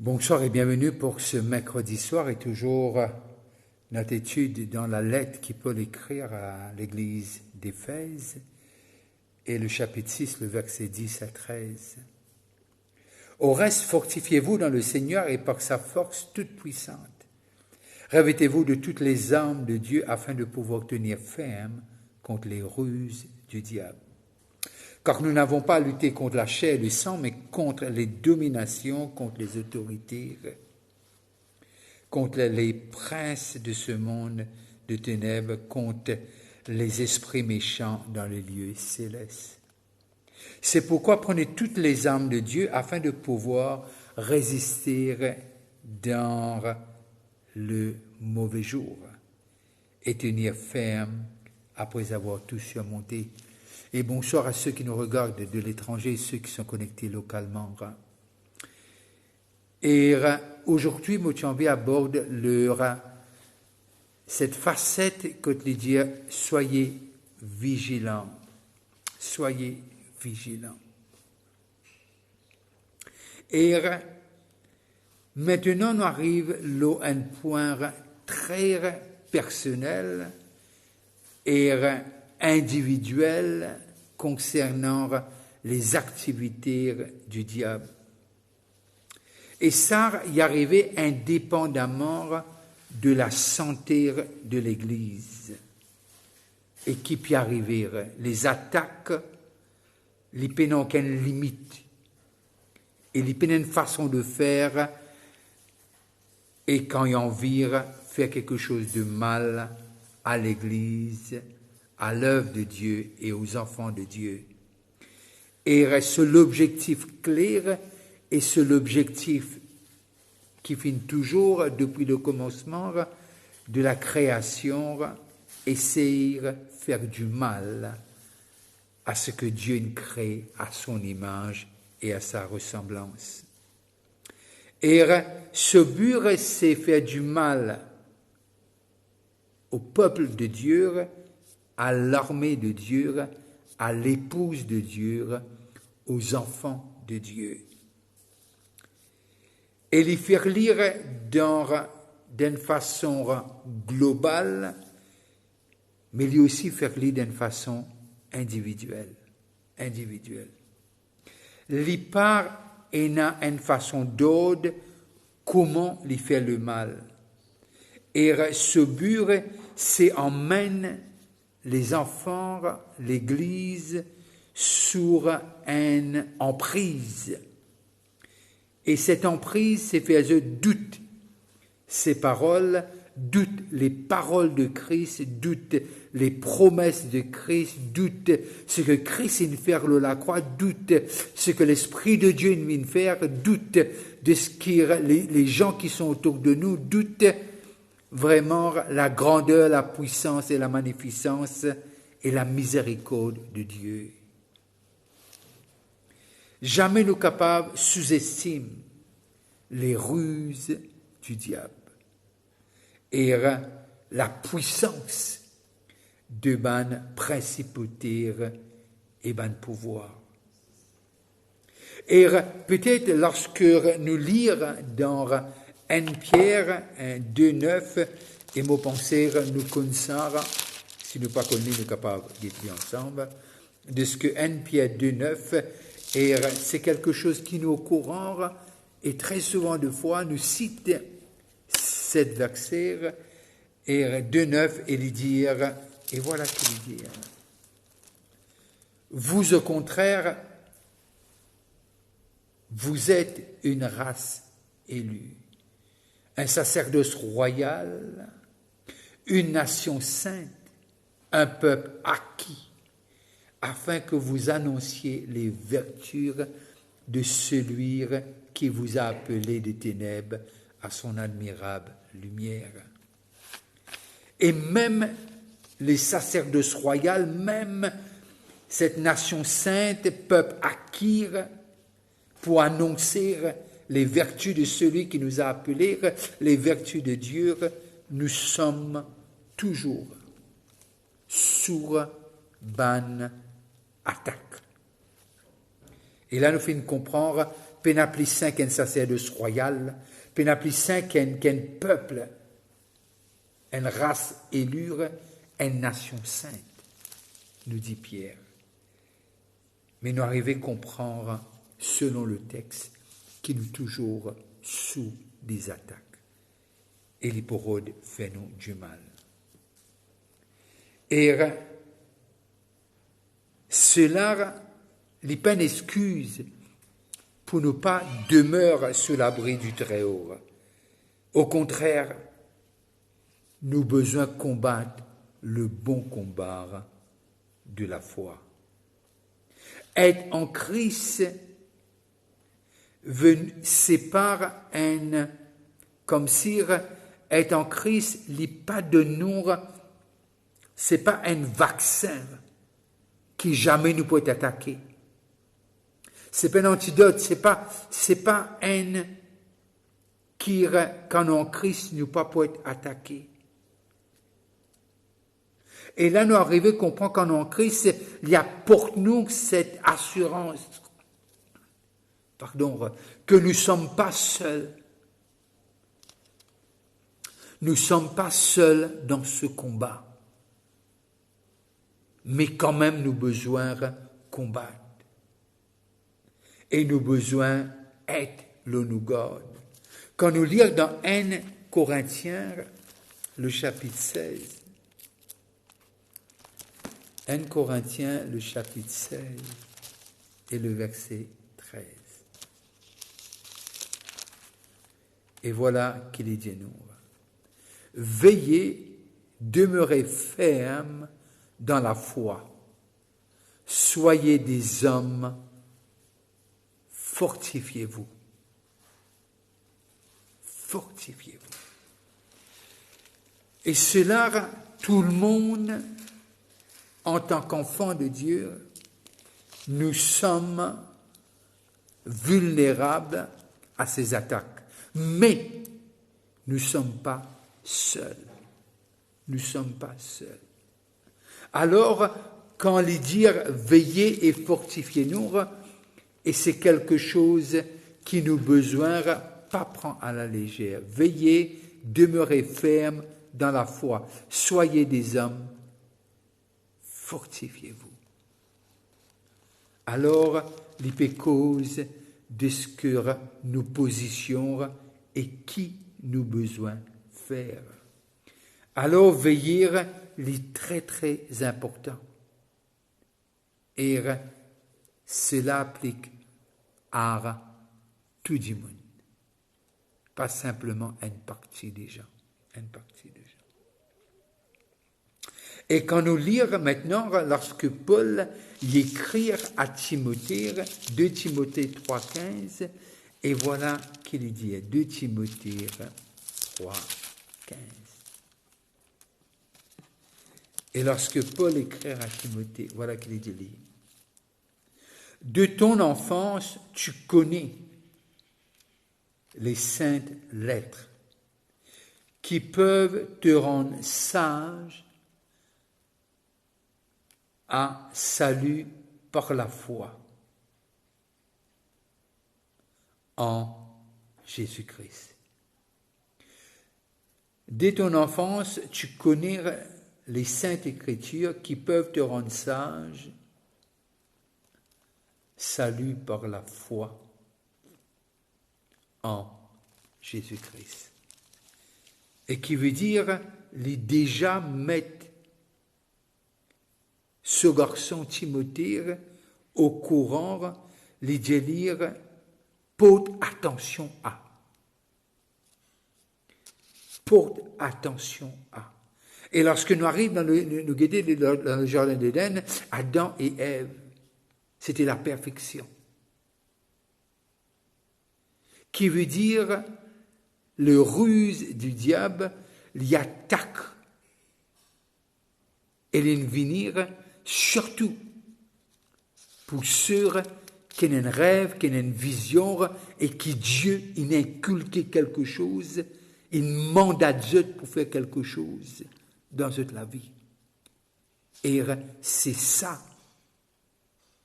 Bonsoir et bienvenue pour ce mercredi soir et toujours notre étude dans la lettre qui Paul écrit à l'église d'Éphèse et le chapitre 6, le verset 10 à 13. Au reste, fortifiez-vous dans le Seigneur et par sa force toute puissante. Revêtez-vous de toutes les armes de Dieu afin de pouvoir tenir ferme contre les ruses du diable. Car nous n'avons pas à lutter contre la chair et le sang, mais contre les dominations, contre les autorités, contre les princes de ce monde de ténèbres, contre les esprits méchants dans les lieux célestes. C'est pourquoi prenez toutes les armes de Dieu afin de pouvoir résister dans le mauvais jour et tenir ferme après avoir tout surmonté. Et bonsoir à ceux qui nous regardent de l'étranger et ceux qui sont connectés localement. Et aujourd'hui, Moutiambi aborde cette facette quotidienne, soyez vigilants. Soyez vigilants. Et maintenant, nous arrive à un point très personnel et individuel concernant les activités du diable. Et ça y arrivait indépendamment de la santé de l'Église. Et qui peut arriver, les attaques, les peines n'ont aucune limite. Et les peines une façon de faire, et quand ils en virent, faire quelque chose de mal à l'Église, à l'œuvre de Dieu et aux enfants de Dieu. Et c'est l'objectif clair et c'est l'objectif qui finit toujours depuis le commencement de la création, essayer de faire du mal à ce que Dieu crée à son image et à sa ressemblance. Et ce but, c'est faire du mal au peuple de Dieu, à l'armée de Dieu, à l'épouse de Dieu, aux enfants de Dieu. Et les faire lire d'une façon globale, mais lui aussi faire lire d'une façon individuelle. Les part a une façon d'autre comment lui faire le mal. Et ce but, c'est emmène les enfants, l'Église, sur une emprise. Et cette emprise, c'est faire eux doute ces paroles, doute les paroles de Christ, doute les promesses de Christ, doute ce que Christ vient faire de la croix, doute ce que l'Esprit de Dieu vient faire, doute de ce que les gens qui sont autour de nous, doute vraiment la grandeur, la puissance et la magnificence et la miséricorde de Dieu. Jamais nous capables sous-estiment les ruses du diable et la puissance de ban principauté et ban pouvoir. Et peut-être lorsque nous lisons dans 1 Pierre 2,9 et mon pensée nous connaissons, si nous pas connus, nous sommes capables d'étudier ensemble, de ce que 1 Pierre 2,9 et c'est quelque chose qui nous est au courant et très souvent de fois nous cite cette verset et 2,9 et lui dire, et voilà ce qu'il dit. Vous au contraire, vous êtes une race élue, un sacerdoce royal, une nation sainte, un peuple acquis, afin que vous annonciez les vertus de celui qui vous a appelé des ténèbres à son admirable lumière. Et même les sacerdoces royales, même cette nation sainte, peuple acquis pour annoncer les vertus de celui qui nous a appelés, les vertus de Dieu, nous sommes toujours sous ban attaque. Et là, nous faisons comprendre pénapli saint qu'un sacerdoce royal, pénapli saint qu'un peuple, une race élue, une nation sainte, nous dit Pierre. Mais nous arrivons à comprendre, selon le texte, qu'il est toujours sous des attaques. Et l'hyporode fait nous du mal. Et cela n'est pas une excuse pour ne pas demeurer sous l'abri du Très-Haut. Au contraire, nous avons besoin de combattre le bon combat de la foi. Être en Christ sépare comme si être en Christ n'est pas de nous, c'est pas un vaccin qui jamais nous peut attaquer. C'est pas un antidote, c'est pas un qui, quand on en Christ, nous pas peut être attaqué. Et là, nous arrivons à comprendre qu'en en Christ, il y a pour nous cette assurance, que nous ne sommes pas seuls. Nous ne sommes pas seuls dans ce combat. Mais quand même, nous avons besoin de combattre. Et nous avons besoin d'être le nous garde. Quand nous lisons dans 1 Corinthiens, le chapitre 16, 1 Corinthiens, le chapitre 16 et le verset 13. Et voilà qu'il est dit nous. Veillez, demeurez fermes dans la foi. Soyez des hommes, fortifiez-vous. Fortifiez-vous. Et cela, tout le monde, en tant qu'enfant de Dieu, nous sommes vulnérables à ces attaques. Mais nous ne sommes pas seuls. Nous ne sommes pas seuls. Alors, quand les dire veillez et fortifiez-nous, et c'est quelque chose qui nous besoin pas prendre à la légère. Veillez, demeurez fermes dans la foi. Soyez des hommes, fortifiez-vous. Alors, l'hypécause de ce que nous positionnons et qui nous besoin faire. Alors, veiller est très, très important. Et cela applique à tout le monde. Pas simplement à une partie des gens. Une partie des gens. Et quand nous lisons maintenant, lorsque Paul y écrit à Timothée, 2 Timothée 3,15, et voilà qu'il dit, 2 Timothée 3,15. Et lorsque Paul écrit à Timothée, voilà qu'il dit, de ton enfance, tu connais les saintes lettres qui peuvent te rendre sage à salut par la foi en Jésus-Christ. Dès ton enfance, tu connais les saintes écritures qui peuvent te rendre sage, salut par la foi en Jésus-Christ. Et qui veut dire, les déjà mettre ce garçon Timothée au courant, les dire, porte attention à. Porte attention à. Et lorsque nous arrivons dans le jardin d'Éden, Adam et Ève, c'était la perfection. Qui veut dire, le ruse du diable, l'y attaque. Et venir surtout pour ceux qui ont un rêve, qui ont une vision, et qui Dieu, il a inculqué quelque chose, il demande à Dieu pour faire quelque chose dans toute la vie. Et c'est ça,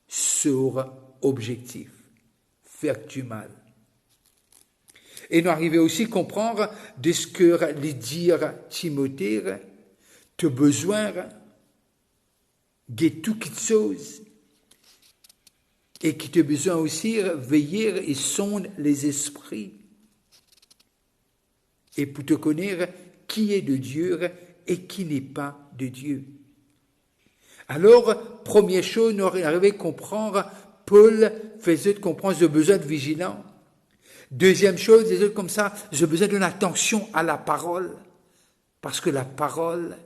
sur objectif. faire du mal. Et nous arrivons aussi à comprendre de ce que les dire Timothée, tu as besoin de toutes choses et qui te besoin aussi veiller et sonde les esprits et pour te connaître qui est de Dieu et qui n'est pas de Dieu. Alors, première chose, nous arrivons à comprendre, Paul faisait comprendre ce besoin de vigilance. Deuxième chose, des autres comme ça, j'ai besoin d'une attention à la parole, parce que la parole,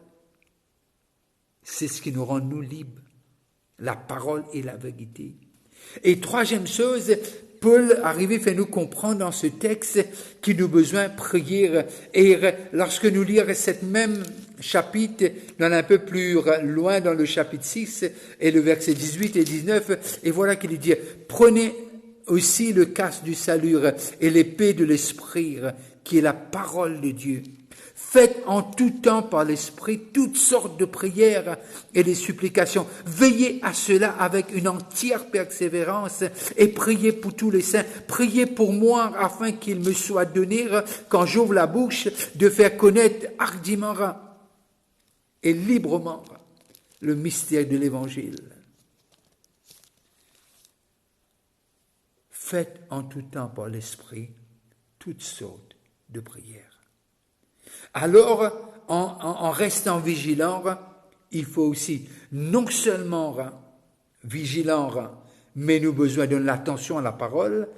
c'est ce qui nous rend nous libres. La parole est la vérité. Et troisième chose, Paul arrive fait nous comprendre dans ce texte qu'il nous besoin de prier. Et lorsque nous lisons cette même chapitre, dans un peu plus loin dans le chapitre 6 et le verset 18 et 19, et voilà qu'il dit, prenez aussi le casque du salut et l'épée de l'esprit, qui est la parole de Dieu. Faites en tout temps par l'esprit toutes sortes de prières et de supplications. Veillez à cela avec une entière persévérance et priez pour tous les saints. Priez pour moi afin qu'il me soit donné, quand j'ouvre la bouche, de faire connaître hardiment et librement le mystère de l'Évangile. Faites en tout temps par l'esprit toutes sortes de prières. Alors, en restant vigilant, il faut aussi non seulement vigilant, mais nous besoin de l'attention à la parole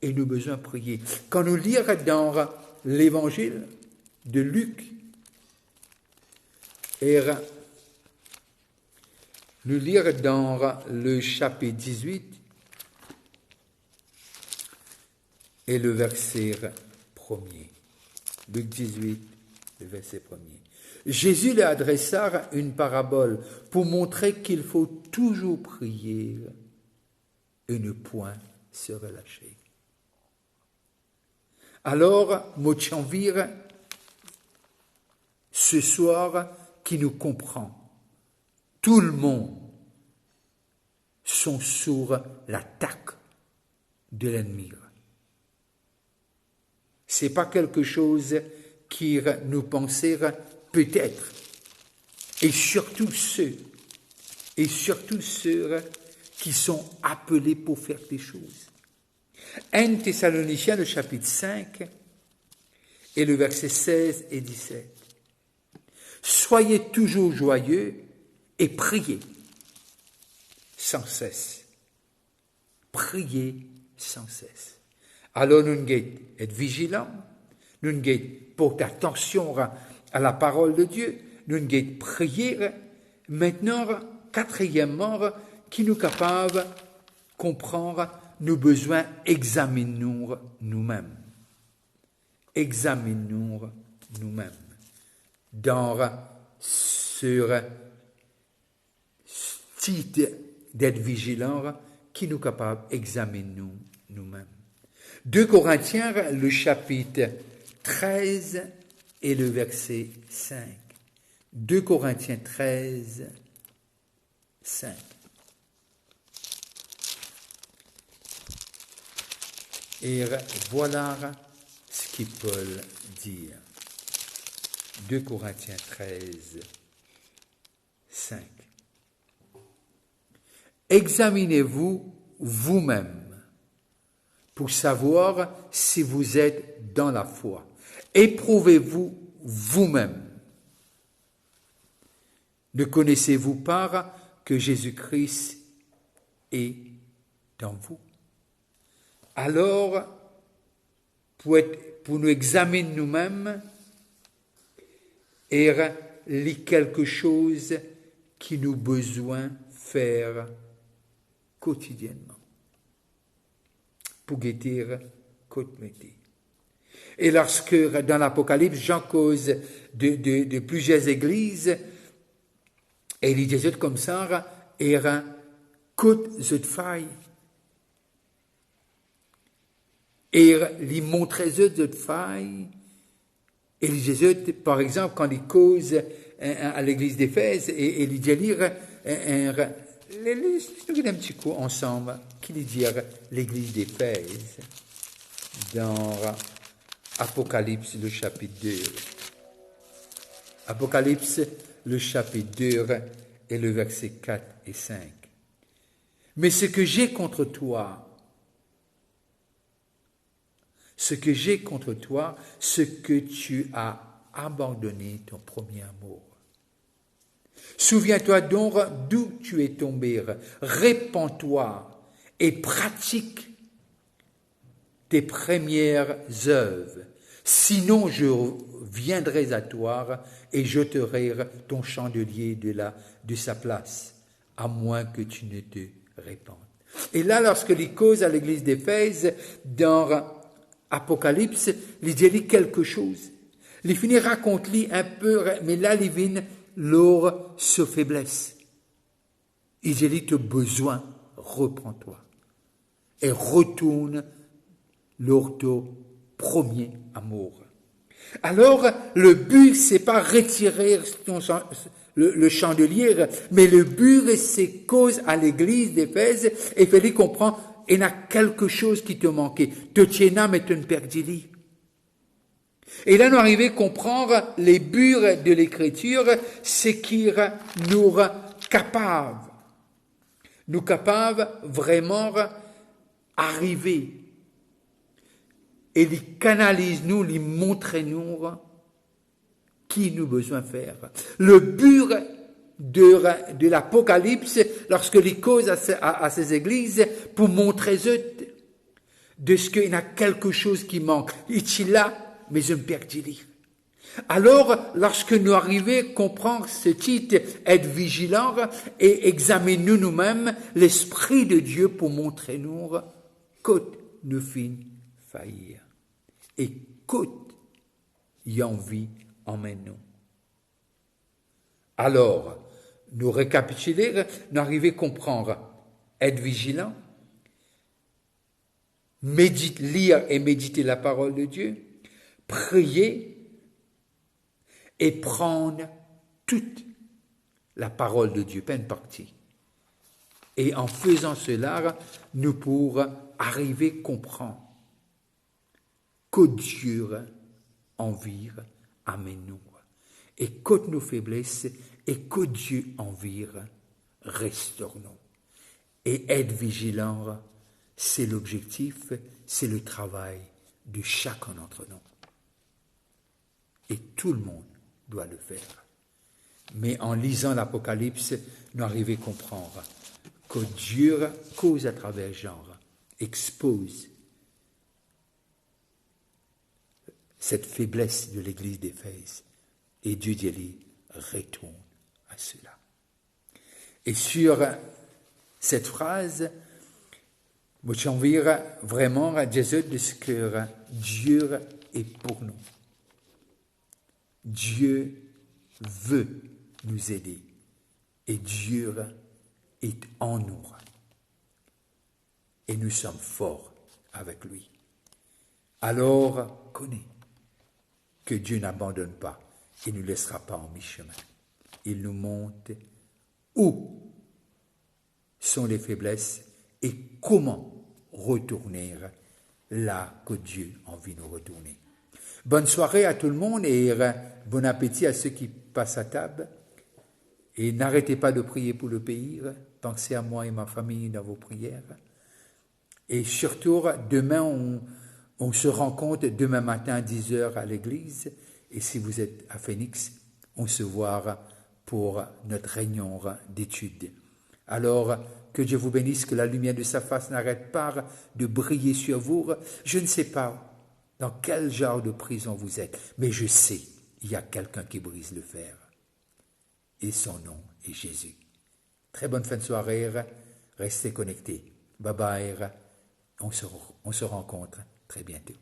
et nous besoin de prier. Quand nous lisons dans l'évangile de Luc, et nous lisons dans le chapitre 18 et le verset 1er. Luc 18, le verset 1er. Jésus leur adressa une parabole pour montrer qu'il faut toujours prier et ne point se relâcher. Alors, Mochanvir, ce soir, qui nous comprend, tout le monde sont sur l'attaque de l'ennemi. C'est pas quelque chose qui nous penser peut-être. Et surtout ceux qui sont appelés pour faire des choses. 1 Thessaloniciens, le chapitre 5, et le verset 16 et 17. Soyez toujours joyeux et priez sans cesse. Priez sans cesse. Alors nous devons être vigilants, nous devons porter attention à la parole de Dieu, nous devons prier. Maintenant, quatrièmement, qui nous capable de comprendre nos besoins, examinons nous-mêmes. Examinons nous-mêmes. Dans ce titre d'être vigilant, qui nous capable d'examiner nous-mêmes. 2 Corinthiens, le chapitre 13 et le verset 5. 2 Corinthiens 13, 5. Et voilà ce qu'il Paul dit. 2 Corinthiens 13, 5. Examinez-vous vous-même pour savoir si vous êtes dans la foi. Éprouvez-vous vous-même. Ne connaissez-vous pas que Jésus-Christ est dans vous? Alors, pour nous examiner nous-mêmes, et quelque chose qui nous besoin faire quotidiennement. Pour guetter côte-métier. Et lorsque, dans l'Apocalypse, Jean cause de plusieurs églises, et il disait comme ça, et côte de faille. Et il montrait de faille, et il disait, par exemple, quand il cause à l'église d'Éphèse, et il dit lire un petit coup ensemble, qu'il dit à l'église d'Éphèse dans Apocalypse, le chapitre 2. Apocalypse, le chapitre 2 et le verset 4 et 5. Mais ce que j'ai contre toi, ce que tu as abandonné ton premier amour. Souviens-toi donc d'où tu es tombé, répands-toi et pratique tes premières œuvres. Sinon, je viendrai à toi et jeterai ton chandelier de sa place, à moins que tu ne te répandes. Et là, lorsqu'il cause à l'église d'Éphèse, dans Apocalypse, il dit quelque chose. Il finit raconte-lui un peu, mais là, il vient leur sa faiblesse. Il dit, tu as besoin, reprends-toi et retourne leur ton premier amour. Alors, le but, c'est pas retirer le chandelier, mais le but, c'est cause à l'église d'Éphèse, et Félix comprend, il y a quelque chose qui te manquait. Te tiens, mais tu ne perdis. Et là, nous arrivons à comprendre les buts de l'écriture, c'est qu'il nous capable vraiment arriver et les canalise nous, les montre nous qui nous besoin faire. Le but de l'Apocalypse, lorsque les causes à ces églises, pour montrer de ce qu'il y a quelque chose qui manque. Il est là, mais je me perdis. Alors, lorsque nous arrivons à comprendre ce titre, être vigilants et examiner nous-mêmes l'Esprit de Dieu pour montrer nous que nous finissons faillir et que y envie emmène nous. Alors, nous récapituler, nous arrivons à comprendre, être vigilant, lire et méditer la parole de Dieu, prier et prendre toute la parole de Dieu, pas une partie. Et en faisant cela, nous pourrons arriver à comprendre que Dieu envie amène nous et que nos faiblesses et que Dieu envie restaure nous. Et être vigilant, c'est l'objectif, c'est le travail de chacun d'entre nous. Et tout le monde doit le faire. Mais en lisant l'Apocalypse, nous arrivons à comprendre que Dieu cause à travers Jean, expose cette faiblesse de l'église d'Éphèse. Et Dieu dit, retourne à cela. Et sur cette phrase, je envie vraiment à Jésus de ce que Dieu est pour nous. Dieu veut nous aider et Dieu est en nous. Et nous sommes forts avec lui. Alors, connais que Dieu n'abandonne pas et ne nous laissera pas en mi-chemin. Il nous montre où sont les faiblesses et comment retourner là que Dieu a envie de nous retourner. Bonne soirée à tout le monde et bon appétit à ceux qui passent à table. Et n'arrêtez pas de prier pour le pays. Pensez à moi et ma famille dans vos prières. Et surtout, demain, on se rencontre demain matin à 10h à l'église. Et si vous êtes à Phoenix, on se voit pour notre réunion d'études. Alors, que Dieu vous bénisse, que la lumière de sa face n'arrête pas de briller sur vous. Je ne sais pas dans quel genre de prison vous êtes, mais je sais, il y a quelqu'un qui brise le fer. Et son nom est Jésus. Très bonne fin de soirée, restez connectés. Bye bye, on se rencontre très bientôt.